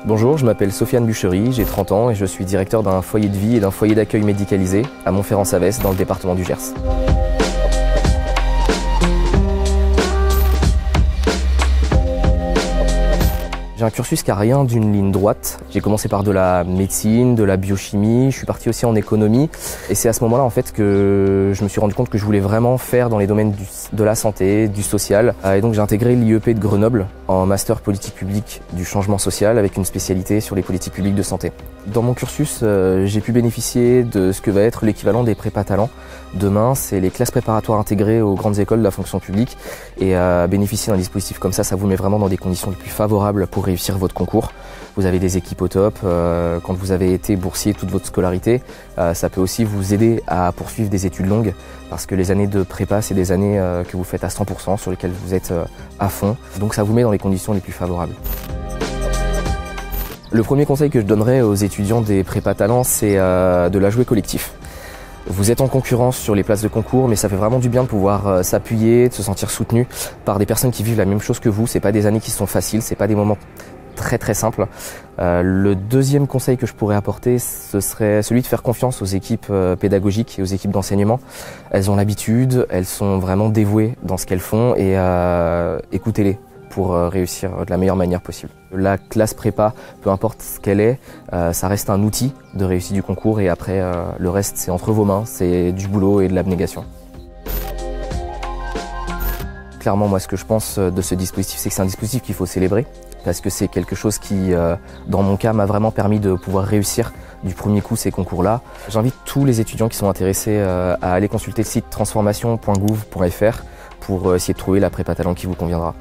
Bonjour, je m'appelle Sofiane Buchery, j'ai 30 ans et je suis directeur d'un foyer de vie et d'un foyer d'accueil médicalisé à Montferrand-Savès dans le département du Gers. J'ai un cursus qui n'a rien d'une ligne droite. J'ai commencé par de la médecine, de la biochimie, je suis parti aussi en économie. Et c'est à ce moment-là en fait que je me suis rendu compte que je voulais vraiment faire dans les domaines de la santé, du social. Et donc j'ai intégré l'IEP de Grenoble en master politique publique du changement social avec une spécialité sur les politiques publiques de santé. Dans mon cursus, j'ai pu bénéficier de ce que va être l'équivalent des prépa talents. Demain, c'est les classes préparatoires intégrées aux grandes écoles de la fonction publique. Et bénéficier d'un dispositif comme ça vous met vraiment dans des conditions les plus favorables pour réussir votre concours. Vous avez des équipes au top, quand vous avez été boursier toute votre scolarité, ça peut aussi vous aider à poursuivre des études longues parce que les années de prépa, c'est des années que vous faites à 100%, sur lesquelles vous êtes à fond. Donc ça vous met dans les conditions les plus favorables. Le premier conseil que je donnerais aux étudiants des prépa talents, c'est de la jouer collectif. Vous êtes en concurrence sur les places de concours, mais ça fait vraiment du bien de pouvoir s'appuyer, de se sentir soutenu par des personnes qui vivent la même chose que vous. C'est pas des années qui sont faciles, c'est pas des moments très simples. Le deuxième conseil que je pourrais apporter, ce serait celui de faire confiance aux équipes pédagogiques et aux équipes d'enseignement. Elles ont l'habitude, elles sont vraiment dévouées dans ce qu'elles font et écoutez-les pour réussir de la meilleure manière possible. La classe prépa, peu importe ce qu'elle est, ça reste un outil de réussite du concours et après le reste c'est entre vos mains, c'est du boulot et de l'abnégation. Clairement moi ce que je pense de ce dispositif, c'est que c'est un dispositif qu'il faut célébrer parce que c'est quelque chose qui, dans mon cas, m'a vraiment permis de pouvoir réussir du premier coup ces concours-là. J'invite tous les étudiants qui sont intéressés à aller consulter le site transformation.gouv.fr pour essayer de trouver la prépa talent qui vous conviendra.